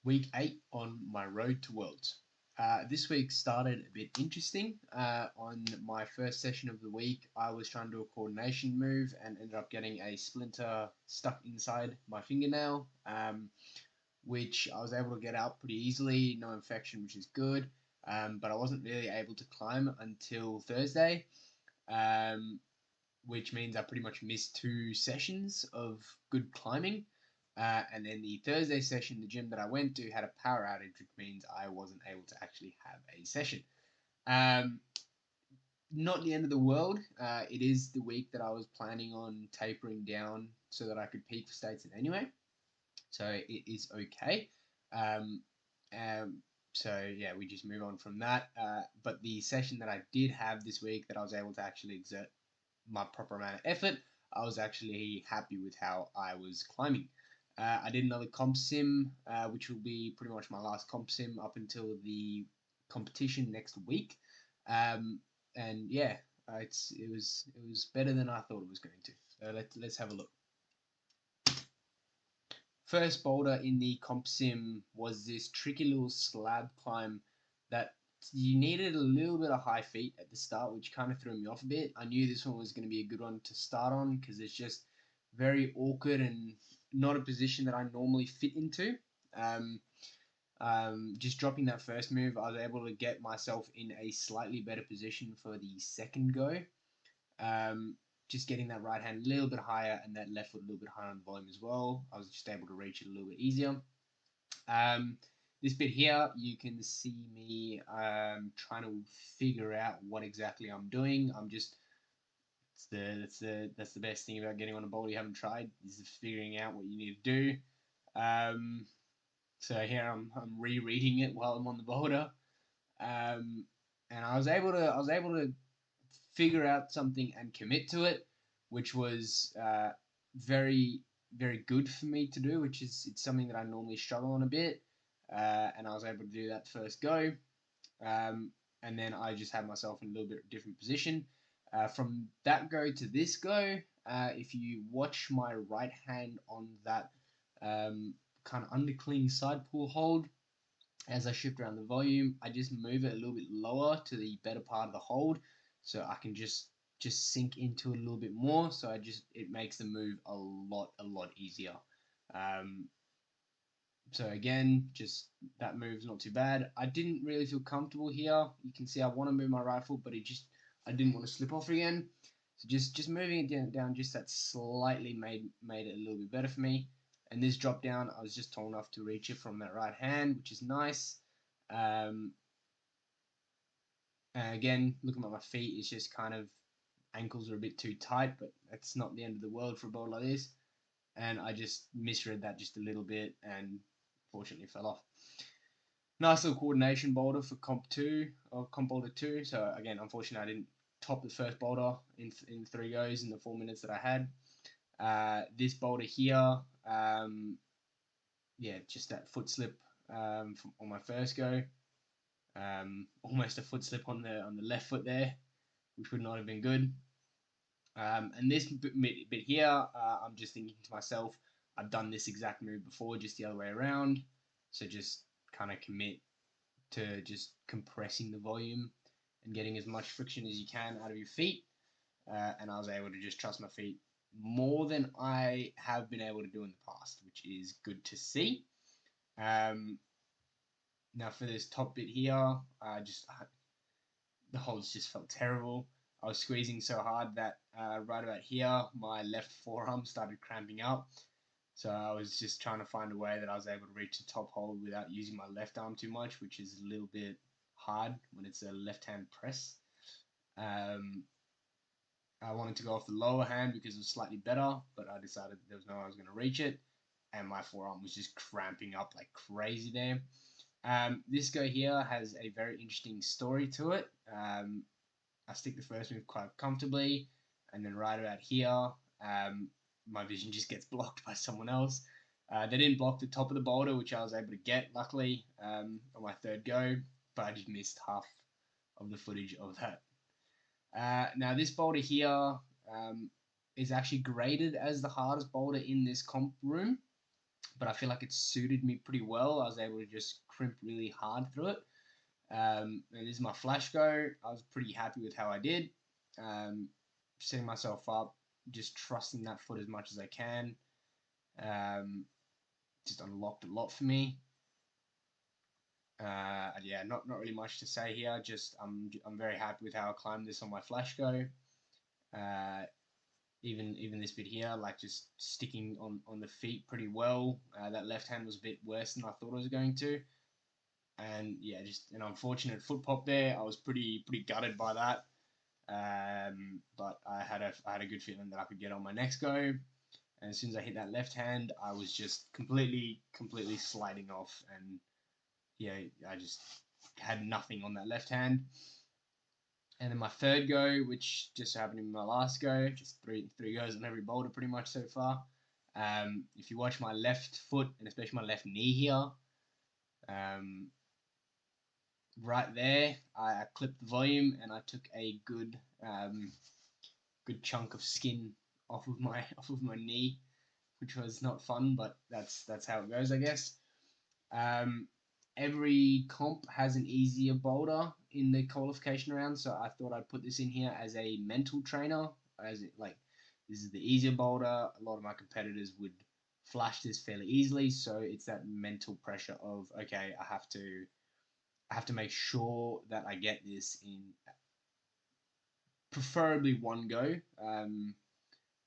Week 8 on my road to Worlds. This week started a bit interesting. On my first session of the week, I was trying to do a coordination move and ended up getting a splinter stuck inside my fingernail, which I was able to get out pretty easily, no infection, which is good. But I wasn't really able to climb until Thursday, um, which means I pretty much missed 2 sessions of good climbing. And then the Thursday session, the gym that I went to had a power outage, which means I wasn't able to actually have a session. Um, Not the end of the world. It is the week that I was planning on tapering down so that I could peak for States anyway. So it is okay. Um, um, so yeah, we just move on from that. But the session that I did have this week that I was able to actually exert my proper amount of effort, I was actually happy with how I was climbing. I did another comp sim, which will be pretty much my last comp sim up until the competition next week. Um, and yeah, it was better than I thought it was going to. So let's have a look. First boulder in the comp sim was this tricky little slab climb that you needed a little bit of high feet at the start, which kind of threw me off a bit. I knew this one was going to be a good one to start on because it's just very awkward and not a position that I normally fit into. Um, just dropping that first move, I was able to get myself in a slightly better position for the second go. Um, just getting that right hand a little bit higher and that left foot a little bit higher on volume as well. I was just able to reach it a little bit easier. This bit here, you can see me trying to figure out what exactly I'm doing. I'm just that's the best thing about getting on a boulder you haven't tried is figuring out what you need to do. Um, so here I'm rereading it while I'm on the boulder, um, and I was able to figure out something and commit to it, which was very very good for me to do. Which is it's something that I normally struggle on a bit, and I was able to do that first go, um, and then I just had myself in a little bit different position. From that go to this go, if you watch my right hand on that kind of undercling side pull hold, as I shift around the volume, I just move it a little bit lower to the better part of the hold, so I can just sink into it a little bit more. So it makes the move a lot easier. Um, so again, just that move's not too bad. I didn't really feel comfortable here. You can see I want to move my right foot, but I didn't want to slip off again. So just moving it down just that slightly made it a little bit better for me. And this drop down, I was just tall enough to reach it from that right hand, which is nice. Um, Again, looking at my feet, it's just kind of ankles are a bit too tight, but that's not the end of the world for a boulder like this. And I just misread that just a little bit and fortunately fell off. Nice little coordination boulder for comp 2 or comp boulder 2. So again, unfortunately, I didn't top the first boulder in 3 goes in the 4 minutes that I had. This boulder here, yeah, just that foot slip on my first go. Almost a foot slip on the left foot there, which would not have been good. And this bit here, I'm just thinking to myself, I've done this exact move before, just the other way around. So just kind of commit to just compressing the volume and getting as much friction as you can out of your feet. And I was able to just trust my feet more than I have been able to do in the past, which is good to see. Um, Now for this top bit here, the holds just felt terrible. I was squeezing so hard that right about here, my left forearm started cramping up. So I was just trying to find a way that I was able to reach the top hold without using my left arm too much, which is a little bit hard when it's a left-hand press. Um, I wanted to go off the lower hand because it was slightly better, but I decided there was no way I was going to reach it, and my forearm was just cramping up like crazy there. This guy here has a very interesting story to it. I stick the first move quite comfortably, and then right about here, my vision just gets blocked by someone else. They didn't block the top of the boulder, which I was able to get, luckily, on my third go, but I just missed half of the footage of that. Now, this boulder here is actually graded as the hardest boulder in this comp room. but I feel like it suited me pretty well. I was able to just crimp really hard through it. And this is my flash go. I was pretty happy with how I did. Um, Setting myself up, just trusting that foot as much as I can. Just unlocked a lot for me. Yeah, not really much to say here. Just I'm very happy with how I climbed this on my flash go. Uh, even this bit here, like just sticking on the feet pretty well. That left hand was a bit worse than I thought it was going to, and yeah, just an unfortunate foot pop there. I was pretty gutted by that, but I had a good feeling that I could get on my next go. And as soon as I hit that left hand, I was just completely sliding off, and yeah, I just had nothing on that left hand. And then my third go, which just happened in my last go, just three goes on every boulder pretty much so far. If you watch my left foot and especially my left knee here, um, right there, I clipped the volume and I took a good chunk of skin off of my knee, which was not fun, but that's how it goes, I guess. Um, every comp has an easier boulder in the qualification round, so I thought I'd put this in here as a mental trainer, as it like this is the easier boulder. A lot of my competitors would flash this fairly easily, so it's that mental pressure of okay, I have to make sure that I get this in preferably one go,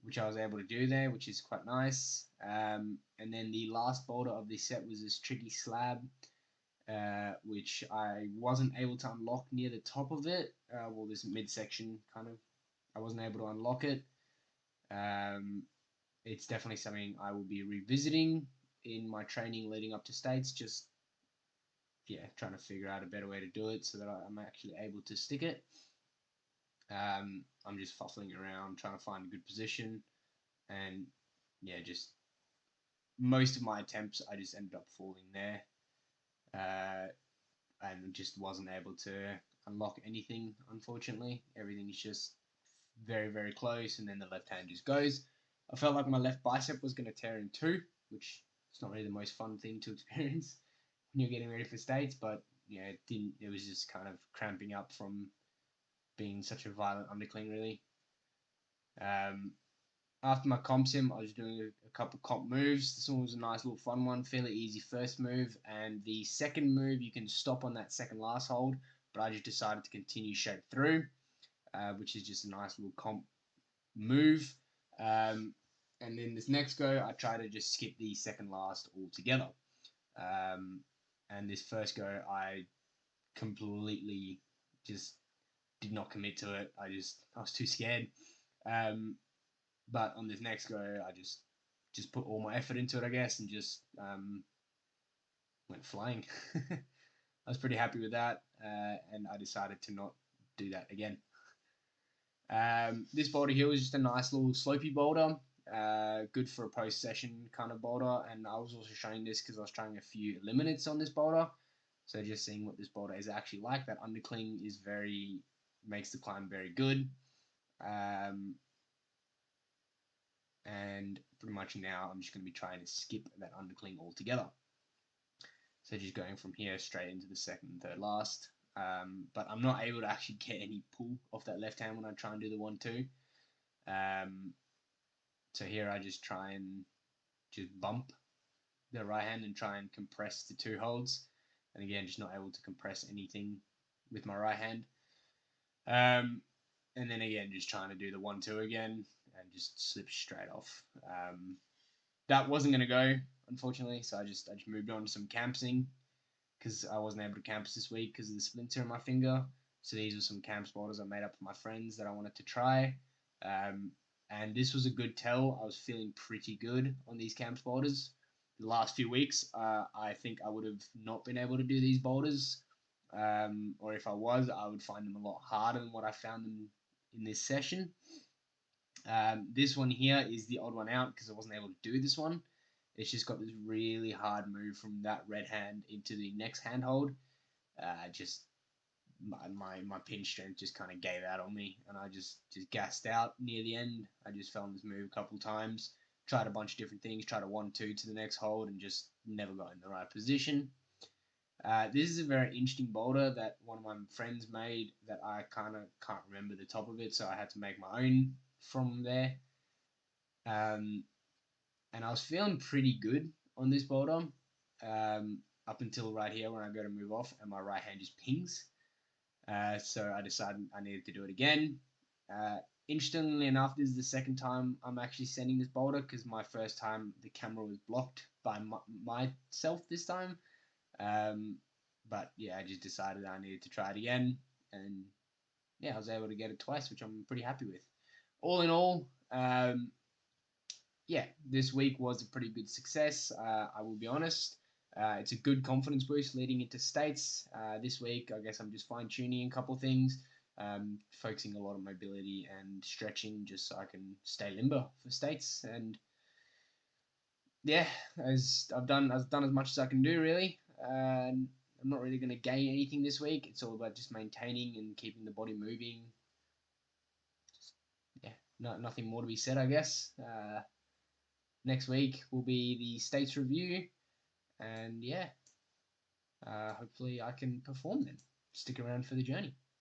which I was able to do there, which is quite nice. And then the last boulder of this set was this tricky slab, which I wasn't able to unlock near the top of it. Well, this midsection kind of, I wasn't able to unlock it. It's definitely something I will be revisiting in my training leading up to states. Just yeah, trying to figure out a better way to do it so that I'm actually able to stick it. I'm just fussling around trying to find a good position, and yeah, just most of my attempts I just ended up falling there. And just wasn't able to unlock anything, unfortunately. Everything's just very close, and then the left hand just goes. I felt like my left bicep was going to tear in two, which is not really the most fun thing to experience when you're getting ready for states, but yeah, it didn't. It was just kind of cramping up from being such a violent undercling, really. Um, After my comp sim, I was doing a couple comp moves. This one was a nice little fun one, fairly easy first move, and the second move you can stop on that second last hold, but I just decided to continue straight through, which is just a nice little comp move. And then this next go, I try to just skip the second last altogether. And this first go, I completely just did not commit to it. I was too scared. But on this next go, I just put all my effort into it, I guess, and just went flying. I was pretty happy with that, and I decided to not do that again. This boulder here was just a nice little slopey boulder, good for a post-session kind of boulder, and I was also showing this because I was trying a few eliminates on this boulder, so just seeing what this boulder is actually like. That undercling is makes the climb very good. And pretty much now I'm just going to be trying to skip that undercling altogether. So just going from here straight into the second and third last. But I'm not able to actually get any pull off that left hand when I try and do the 1-2. So here I just try and just bump the right hand and try and compress the two holds. And again, just not able to compress anything with my right hand. And then again, just trying to do the 1-2 again and just slip straight off. That wasn't going to go, unfortunately, so I just moved on to some campsing because I wasn't able to campus this week because of the splinter in my finger. So these were some camp spotters I made up with my friends that I wanted to try. And this was a good tell. I was feeling pretty good on these camp spotters. The last few weeks, I think I would have not been able to do these boulders. Or if I was, I would find them a lot harder than what I found them in this session. This one here is the odd one out because I wasn't able to do this one. It's just got this really hard move from that red hand into the next handhold. Just my pinch strength just kind of gave out on me, and I just gassed out near the end. I just fell in this move a couple times, tried a bunch of different things, tried a 1-2 to the next hold, and just never got in the right position. This is a very interesting boulder that one of my friends made that I kind of can't remember the top of it, so I had to make my own from there. And I was feeling pretty good on this boulder up until right here when I go to move off and my right hand just pings. So I decided I needed to do it again. Interestingly enough, this is the second time I'm actually sending this boulder because my first time the camera was blocked by myself this time. But yeah, I just decided I needed to try it again, and yeah, I was able to get it twice, which I'm pretty happy with. All in all, yeah, this week was a pretty good success. I will be honest. It's a good confidence boost leading into states. This week, I guess I'm just fine tuning a couple things, focusing a lot on mobility and stretching just so I can stay limber for states. And yeah, as I've done as much as I can do really. I'm not really going to gain anything this week. It's all about just maintaining and keeping the body moving. Yeah, nothing more to be said, I guess. Next week will be the states review, and yeah, hopefully I can perform then. Stick around for the journey.